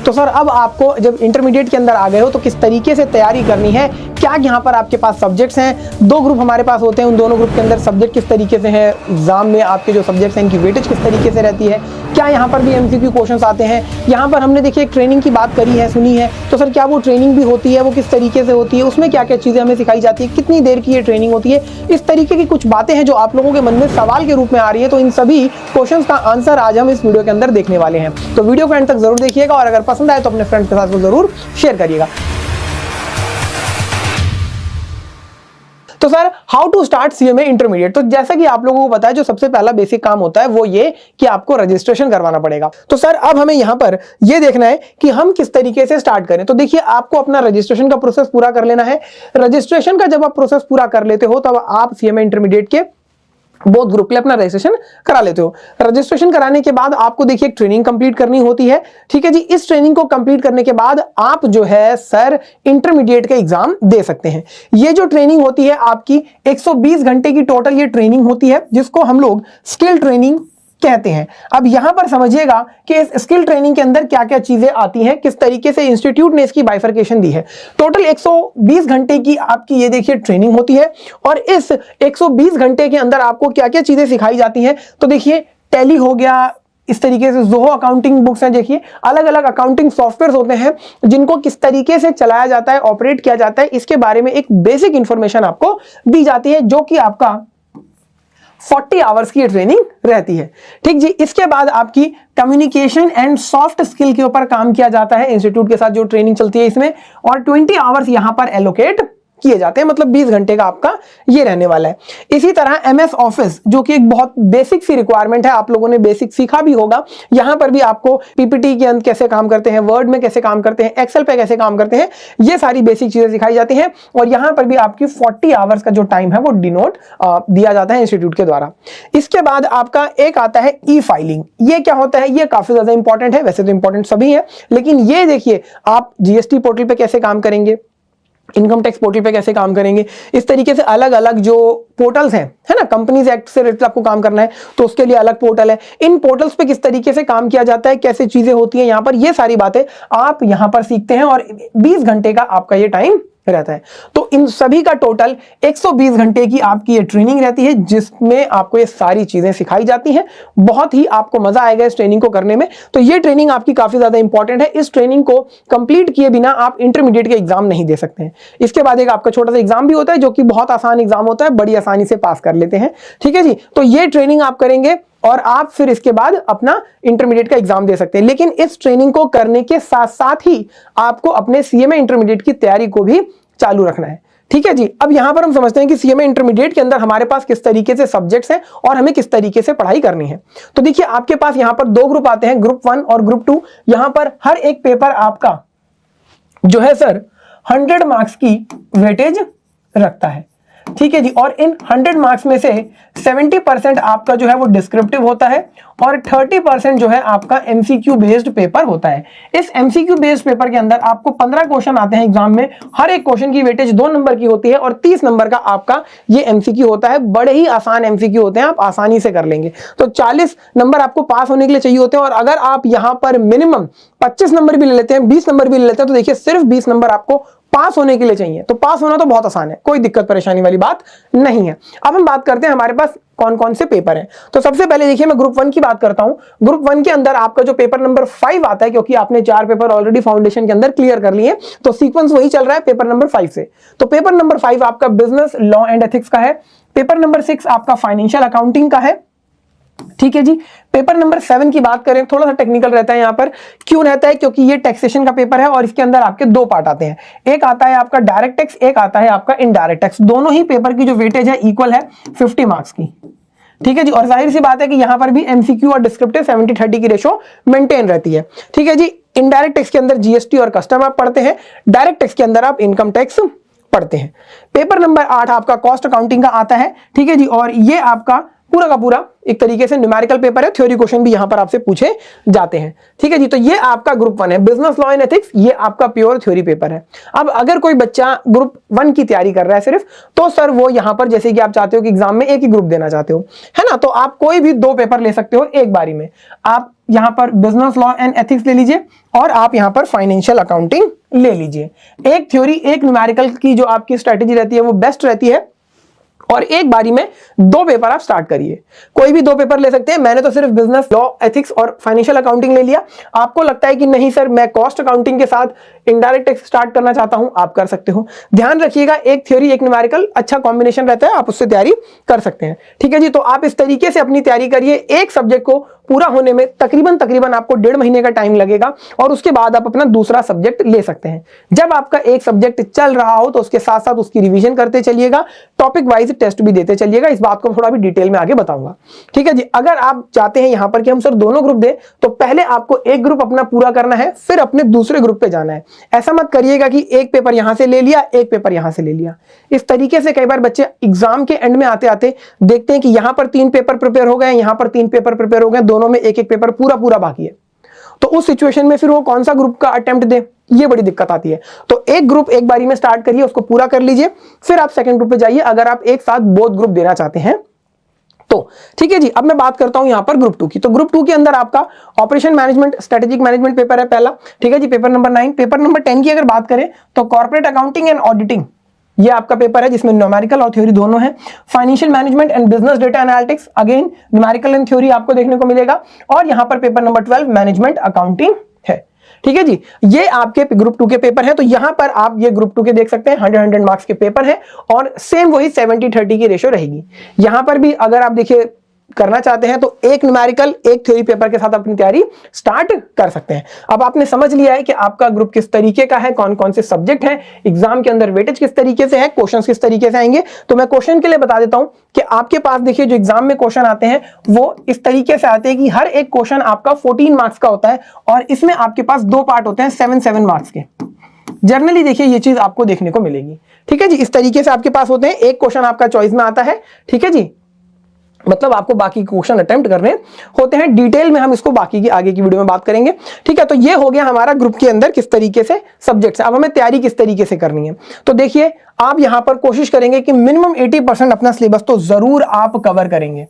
तो सर अब आपको जब इंटरमीडिएट के अंदर आ गए हो तो किस तरीके से तैयारी करनी है, क्या यहाँ पर आपके पास सब्जेक्ट्स हैं, दो ग्रुप हमारे पास होते हैं, उन दोनों ग्रुप के अंदर सब्जेक्ट किस तरीके से हैं, एग्जाम में आपके जो सब्जेक्ट्स हैं इनकी वेटेज किस तरीके से रहती है, क्या यहाँ पर भी एमसीक्यू क्वेश्चंस आते हैं। यहाँ पर हमने देखिए एक ट्रेनिंग की बात करी है, सुनी है, तो सर क्या वो ट्रेनिंग भी होती है, वो किस तरीके से होती है, उसमें क्या क्या चीज़ें हमें सिखाई जाती है, कितनी देर की ये ट्रेनिंग होती है, इस तरीके की कुछ बातें हैं जो आप लोगों के मन में सवाल के रूप में आ रही है। तो इन सभी क्वेश्चंस का आंसर आज हम इस वीडियो के अंदर देखने वाले हैं। तो वीडियो को एंड तक जरूर देखिएगा और अगर पसंद आए तो अपने फ्रेंड्स के साथ वो जरूर शेयर करिएगा। तो sir how to start CMA intermediate. तो जैसा कि आप लोगों को पता है जो सबसे पहला बेसिक काम होता है वो ये कि आपको रजिस्ट्रेशन करवाना पड़ेगा। तो सर अब हमें यहां पर ये देखना है कि हम किस तरीके से स्टार्ट करें। तो देखिए आपको अपना रजिस्ट्रेशन का प्रोसेस पूरा कर लेना है। रजिस्ट्रेशन का जब आप प्रोसेस पूरा कर लेते हो तब आप सीएमए इंटरमीडिएट के बोथ ग्रुप के अपना रजिस्ट्रेशन करा लेते हो। रजिस्ट्रेशन कराने के बाद आपको देखिए एक ट्रेनिंग कंप्लीट करनी होती है, ठीक है जी। इस ट्रेनिंग को कंप्लीट करने के बाद आप जो है सर इंटरमीडिएट का एग्जाम दे सकते हैं। ये जो ट्रेनिंग होती है आपकी 120 घंटे की टोटल ये ट्रेनिंग होती है जिसको हम लोग स्किल ट्रेनिंग कहते हैं। अब यहां पर समझिएगा कि इस स्किल ट्रेनिंग के अंदर क्या क्या चीजें आती हैं, किस तरीके से इंस्टीट्यूट ने इसकी बाइफरकेशन दी है। टोटल 120 घंटे की आपकी ये देखिए ट्रेनिंग होती है और इस 120 घंटे के अंदर आपको क्या क्या चीजें सिखाई जाती हैं। तो देखिए टैली हो गया, इस तरीके से जोहो अकाउंटिंग बुक्स हैं, देखिए अलग अलग अकाउंटिंग सॉफ्टवेयर होते हैं जिनको किस तरीके से चलाया जाता है, ऑपरेट किया जाता है, इसके बारे में एक बेसिक इंफॉर्मेशन आपको दी जाती है जो कि आपका 40 आवर्स की ट्रेनिंग रहती है, ठीक जी। इसके बाद आपकी कम्युनिकेशन एंड सॉफ्ट स्किल के ऊपर काम किया जाता है इंस्टीट्यूट के साथ जो ट्रेनिंग चलती है इसमें, और 20 आवर्स यहां पर एलोकेट किए जाते हैं, मतलब 20 घंटे का आपका ये रहने वाला है। इसी तरह एमएस ऑफिस जो कि एक बहुत बेसिक सी रिक्वायरमेंट है, आप लोगों ने बेसिक सीखा भी होगा। यहां पर भी आपको पीपीटी के अंदर कैसे काम करते हैं, वर्ड में कैसे काम करते हैं, एक्सेल पे कैसे काम करते हैं, ये सारी बेसिक चीजें सिखाई जाती हैं। और यहां पर भी आपकी 40 आवर्स का जो टाइम है वो डिनोट दिया जाता है इंस्टीट्यूट के द्वारा। इसके बाद आपका एक आता है ई फाइलिंग। ये क्या होता है, ये काफी ज्यादा इंपॉर्टेंट है, वैसे तो इंपॉर्टेंट सभी है, लेकिन ये देखिए आप जीएसटी पोर्टल पे कैसे काम करेंगे, इनकम टैक्स पोर्टल पे कैसे काम करेंगे, इस तरीके से अलग अलग जो पोर्टल्स हैं, है ना, कंपनीज एक्ट से रिलेटेड आपको काम करना है तो उसके लिए अलग पोर्टल है। इन पोर्टल्स पे किस तरीके से काम किया जाता है, कैसे चीजें होती हैं, यहां पर ये सारी बातें आप यहां पर सीखते हैं और 20 घंटे का आपका ये टाइम रहता है। तो इन सभी का टोटल 120 घंटे की आपकी ये ट्रेनिंग रहती है जिसमें आपको ये सारी चीजें सिखाई जाती हैं। बहुत ही आपको मजा आएगा इस ट्रेनिंग को करने में। तो ये ट्रेनिंग आपकी काफी ज्यादा इंपॉर्टेंट है। इस ट्रेनिंग को कंप्लीट किए बिना आप इंटरमीडिएट के एग्जाम नहीं दे सकते हैं। इसके बाद एक आपका छोटा सा एग्जाम भी होता है जो कि बहुत आसान एग्जाम होता है, बड़ी आसानी से पास कर लेते हैं, ठीक है जी। तो ये ट्रेनिंग आप करेंगे और आप फिर इसके बाद अपना इंटरमीडिएट का एग्जाम दे सकते हैं। लेकिन इस ट्रेनिंग को करने के साथ साथ ही आपको अपने सीएमए इंटरमीडिएट की तैयारी को भी चालू रखना है, ठीक है जी। अब यहां पर हम समझते हैं कि सीएमए इंटरमीडिएट के अंदर हमारे पास किस तरीके से सब्जेक्ट्स हैं और हमें किस तरीके से पढ़ाई करनी है। तो देखिए आपके पास यहां पर दो ग्रुप आते हैं, ग्रुप 1 और ग्रुप 2। यहां पर हर एक पेपर आपका जो है सर 100 मार्क्स की वेटेज रखता है, ठीक है जी। और इन 100 मार्क्स में से 70% आपका जो है वो डिस्क्रिप्टिव होता है और 30% जो है आपका एमसीक्यू बेस्ड पेपर होता है। इस एमसीक्यू बेस्ड पेपर के अंदर आपको 15 क्वेश्चन आते हैं एग्जाम में। हर एक क्वेश्चन की वेटेज 2 नंबर की होती है और 30 नंबर का आपका ये एमसीक्यू होता है। बड़े ही आसान एमसीक्यू होते हैं, आप आसानी से कर लेंगे। तो 40 नंबर आपको पास होने के लिए चाहिए होते हैं और अगर आप यहां पर मिनिमम 25 नंबर भी ले लेते हैं, 20 नंबर भी ले लेते हैं, तो देखिए सिर्फ 20 नंबर आपको पास होने के लिए चाहिए। तो पास होना तो बहुत आसान है, कोई दिक्कत परेशानी वाली बात नहीं है। अब हम बात करते हैं हमारे पास कौन कौन से पेपर हैं। तो सबसे पहले देखिए मैं ग्रुप 1 की बात करता हूं। ग्रुप 1 के अंदर आपका जो पेपर नंबर 5 आता है, क्योंकि आपने 4 पेपर ऑलरेडी फाउंडेशन के अंदर क्लियर कर लिए, तो सीक्वेंस वही चल रहा है पेपर नंबर 5 से। तो पेपर नंबर 5 आपका बिजनेस लॉ एंड एथिक्स का है। पेपर नंबर 6 आपका फाइनेंशियल अकाउंटिंग का है, ठीक है जी। पेपर नंबर 7 की बात करें, थोड़ा सा टेक्निकल रहता है यहां पर। क्यों रहता है? क्योंकि ये टैक्सेशन का पेपर है और इसके अंदर आपके 2 पार्ट आते हैं। एक आता है आपका डायरेक्ट टैक्स, एक आता है आपका इनडायरेक्ट टैक्स। दोनों ही पेपर की जो वेटेज है इक्वल है 50 मार्क्स की, ठीक है जी। और जाहिर सी बात है कि यहां पर भी एमसीक्यू और डिस्क्रिप्टिव 70-30 की रेशो मेंटेन रहती है, ठीक है जी। इनडायरेक्ट टैक्स के अंदर जीएसटी और कस्टम आप पढ़ते हैं, डायरेक्ट टैक्स के अंदर आप इनकम टैक्स पढ़ते हैं। पेपर नंबर 8 आपका कॉस्ट अकाउंटिंग का आता है, ठीक है जी। और ये आपका पूरा का पूरा एक तरीके से न्यूमेरिकल पेपर है, थ्योरी क्वेश्चन भी यहां पर आपसे पूछे जाते हैं। ठीक है जी, तो ये आपका ग्रुप 1 है, बिजनेस लॉ एंड एथिक्स, ये आपका प्योर थ्योरी पेपर है। अब अगर कोई बच्चा ग्रुप 1 की तैयारी कर रहा है सिर्फ, तो सर वो यहां पर जैसे कि आप चाहते हो कि एग्जाम में एक ही ग्रुप देना चाहते हो, है ना, तो आप कोई भी 2 पेपर ले सकते हो एक बारी में। आप यहां पर बिजनेस लॉ एंड एथिक्स ले लीजिए और आप यहां पर फाइनेंशियल अकाउंटिंग ले लीजिए। एक थ्योरी एक न्यूमेरिकल की जो आपकी स्ट्रेटेजी रहती है वो बेस्ट रहती है, और एक बारी में 2 पेपर आप स्टार्ट करिए। कोई भी 2 पेपर ले सकते हैं, मैंने तो सिर्फ बिजनेस लॉ एथिक्स और फाइनेंशियल अकाउंटिंग ले लिया। आपको लगता है कि नहीं सर मैं कॉस्ट अकाउंटिंग के साथ इनडायरेक्ट टैक्स स्टार्ट करना चाहता हूं, आप कर सकते हो। ध्यान रखिएगा एक थ्योरी एक न्यूमेरिकल अच्छा कॉम्बिनेशन रहता है, आप उससे तैयारी कर सकते हैं। ठीक है जी, तो आप इस तरीके से अपनी तैयारी करिए। एक सब्जेक्ट को पूरा होने में तकरीबन आपको 1.5 महीने का टाइम लगेगा, और उसके बाद आप अपना दूसरा सब्जेक्ट ले सकते हैं। जब आपका एक सब्जेक्ट चल रहा हो तो उसके साथ साथ उसकी रिवीजन करते चलिएगा, टॉपिक वाइज टेस्ट भी देते चलिएगा। इस बात को थोड़ा भी डिटेल में आगे बताऊंगा। ठीक है जी, अगर आप चाहते हैं यहां पर कि हम सर दोनों ग्रुप दें, तो पहले आपको एक ग्रुप अपना पूरा करना है, फिर अपने दूसरे ग्रुप पे जाना है। ऐसा मत करिएगा कि एक पेपर यहां से ले लिया, एक पेपर यहां से ले लिया। इस तरीके से कई बार बच्चे एग्जाम के एंड में आते आते देखते हैं कि यहां पर 3 पेपर प्रिपेयर हो गए, यहां पर 3 पेपर प्रिपेयर हो गए, दोनों में एक एक पेपर पूरा बाकी है। तो उस सिचुएशन में फिर वो कौन सा ग्रुप का अटेम्प्ट दे, ये बड़ी दिक्कत आती है। तो एक ग्रुप एक बारी में स्टार्ट करिए, उसको पूरा कर लीजिए, फिर आप सेकंड ग्रुप पे जाइए अगर आप एक साथ बोथ ग्रुप देना चाहते हैं तो। ठीक है जी, अब मैं बात करता हूं यहां पर ग्रुप 2 की। तो ग्रुप 2 के अंदर आपका operation management strategic management paper है पहला। ठीक है जी, पेपर नंबर 9। पेपर नंबर 10 की अगर बात करें तो कॉर्पोरेट अकाउंटिंग एंड ऑडिटिंग, ये आपका पेपर है जिसमें न्यूमेरिकल और थ्योरी दोनों है। Financial management and business data analytics, again numerical and theory आपको देखने को मिलेगा। और यहां पर पेपर नंबर 12 मैनेजमेंट अकाउंटिंग है। ठीक है जी, ये आपके ग्रुप 2 के पेपर हैं। तो यहां पर आप ये ग्रुप 2 के देख सकते हैं 100 मार्क्स के पेपर हैं, और सेम वही 70-30 की रेशियो रहेगी। यहां पर भी अगर आप देखिए करना चाहते हैं तो एक न्यूमेरिकल एक थ्योरी पेपर के साथ अपनी तैयारी स्टार्ट कर सकते हैं। अब आपने समझ लिया है कि आपका ग्रुप किस तरीके का है, कौन कौन से सब्जेक्ट हैं, एग्जाम के अंदर वेटेज किस तरीके से है, क्वेश्चंस किस तरीके से आएंगे। तो मैं क्वेश्चन के लिए बता देता हूं कि आपके पास देखिए जो एग्जाम में क्वेश्चन आते हैं वो इस तरीके से आते हैं कि हर एक क्वेश्चन आपका 14 मार्क्स का होता है, और इसमें आपके पास 2 पार्ट होते हैं 7-7 मार्क्स के। जनरली देखिए ये चीज आपको देखने को मिलेगी। ठीक है जी, इस तरीके से आपके पास होते हैं। एक क्वेश्चन आपका चॉइस में आता है। ठीक है जी, मतलब आपको बाकी क्वेश्चन अटेम्प्ट करने होते हैं। डिटेल में हम इसको बाकी की आगे की वीडियो में बात करेंगे। ठीक है, तो ये हो गया हमारा ग्रुप के अंदर किस तरीके से सब्जेक्ट्स है। अब हमें तैयारी किस तरीके से करनी है, तो देखिए आप यहां पर कोशिश करेंगे कि मिनिमम 80% अपना सिलेबस तो जरूर आप कवर करेंगे।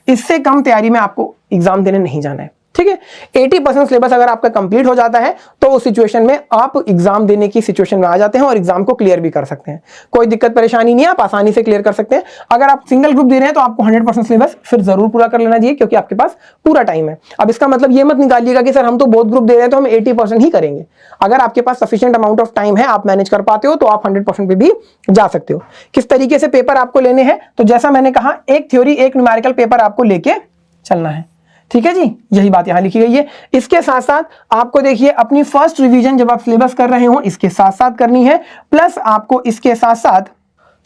इससे कम तैयारी में आपको एग्जाम देने नहीं जाना है। ठीक है, 80% सिलेबस अगर आपका कंप्लीट हो जाता है तो उस सिचुएशन में आप एग्जाम देने की सिचुएशन में आ जाते हैं और एग्जाम को क्लियर भी कर सकते हैं। कोई दिक्कत परेशानी नहीं है, आप आसानी से क्लियर कर सकते हैं। अगर आप सिंगल ग्रुप दे रहे हैं तो आपको 100% सिलेबस फिर जरूर पूरा कर लेना चाहिए, क्योंकि आपके पास पूरा टाइम है। अब इसका मतलब ये मत निकालिएगा कि सर हम तो बोथ ग्रुप दे रहे हैं तो हम 80% ही करेंगे। अगर आपके पास सफिशिएंट अमाउंट ऑफ टाइम है, आप मैनेज कर पाते हो, तो आप 100% पे भी जा सकते हो। किस तरीके से पेपर आपको लेने हैं, तो जैसा मैंने कहा एक थ्योरी एक न्यूमेरिकल पेपर आपको लेके चलना है। ठीक है जी, यही बात यहां लिखी गई है। इसके साथ साथ आपको देखिए अपनी फर्स्ट रिवीजन जब आप सिलेबस कर रहे हो इसके साथ साथ करनी है, प्लस आपको इसके साथ साथ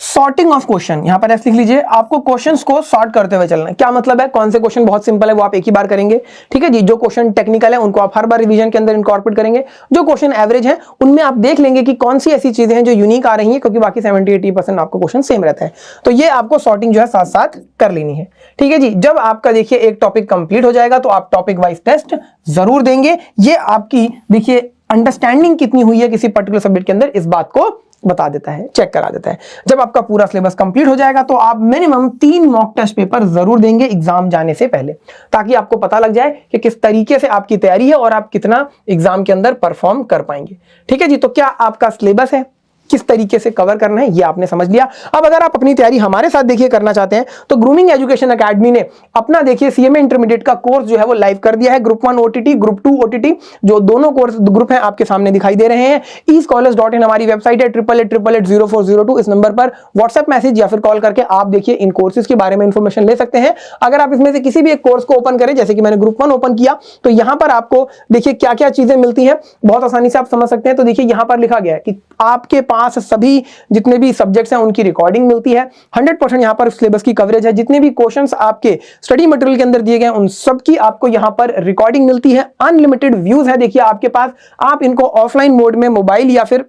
सॉर्टिंग ऑफ क्वेश्चन, यहां पर ऐसे लिख लीजिए, आपको क्वेश्चंस को सॉर्ट करते हुए चलना है। क्या मतलब है, कौन से क्वेश्चन बहुत सिंपल है वो आप एक ही बार करेंगे। ठीक है जी, जो क्वेश्चन टेक्निकल है उनको आप हर बार रिवीजन के अंदर इनकॉर्पोरेट करेंगे। जो क्वेश्चन एवरेज है उनमें आप देख लेंगे कि कौन सी ऐसी चीजें हैं जो यूनिक आ रही है, क्योंकि बाकी 70-80% आपको क्वेश्चन सेम रहता है। तो ये आपको सॉर्टिंग जो है साथ साथ कर लेनी है। ठीक है जी, जब आपका देखिए एक टॉपिक कंप्लीट हो जाएगा तो आप टॉपिक वाइज टेस्ट जरूर देंगे। ये आपकी देखिए अंडरस्टैंडिंग कितनी हुई है किसी पर्टिकुलर सब्जेक्ट के अंदर, इस बात को बता देता है, चेक करा देता है। जब आपका पूरा सिलेबस कंप्लीट हो जाएगा तो आप मिनिमम 3 मॉक टेस्ट पेपर जरूर देंगे एग्जाम जाने से पहले, ताकि आपको पता लग जाए कि किस तरीके से आपकी तैयारी है और आप कितना एग्जाम के अंदर परफॉर्म कर पाएंगे। ठीक है जी, तो क्या आपका सिलेबस है, किस तरीके से कवर करना है, ये आपने समझ लिया। अब अगर आप अपनी तैयारी हमारे साथ देखिए करना चाहते हैं तो ग्रूमिंग एजुकेशन एकेडमी ने अपना देखिए सीएमए इंटरमीडिएट का कोर्स जो है वो लाइव कर दिया है। ग्रुप 1 ओटीटी, ग्रुप 2 ओटीटी, जो दोनों कोर्स ग्रुप हैं आपके सामने दिखाई दे रहे हैं। eScholars.in हमारी वेबसाइट है, 8888880402। इस नंबर पर व्हाट्सएप मैसेज या फिर कॉल करके आप देखिए इन कोर्सेज के बारे में इंफॉर्मेशन ले सकते हैं। अगर आप इसमें से किसी भी एक कोर्स को ओपन करें, जैसे कि मैंने ग्रुप 1 ओपन किया, तो यहां पर आपको देखिए क्या क्या चीजें मिलती हैं, बहुत आसानी से आप समझ सकते हैं। तो देखिए यहां पर लिखा गया है कि आपके पास सभी जितने भी सब्जेक्ट्स हैं उनकी रिकॉर्डिंग मिलती है। 100% यहां पर सिलेबस की कवरेज है। जितने भी क्वेश्चंस आपके स्टडी मटेरियल के अंदर दिए गए उन सब की आपको यहां पर रिकॉर्डिंग मिलती है। अनलिमिटेड व्यूज है देखिए आपके पास, आप इनको ऑफलाइन मोड में मोबाइल या फिर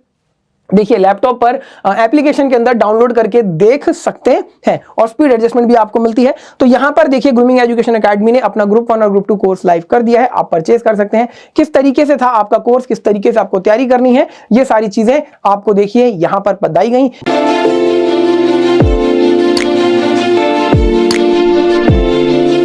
देखिए लैपटॉप पर एप्लीकेशन के अंदर डाउनलोड करके देख सकते हैं और स्पीड एडजस्टमेंट भी आपको मिलती है। तो यहां पर देखिए ग्रूमिंग एजुकेशन एकेडमी ने अपना ग्रुप 1 और ग्रुप 2 कोर्स लाइव कर दिया है, आप परचेज कर सकते हैं। किस तरीके से था आपका कोर्स, किस तरीके से आपको तैयारी करनी है, ये सारी चीजें आपको देखिए यहां पर बताई गई।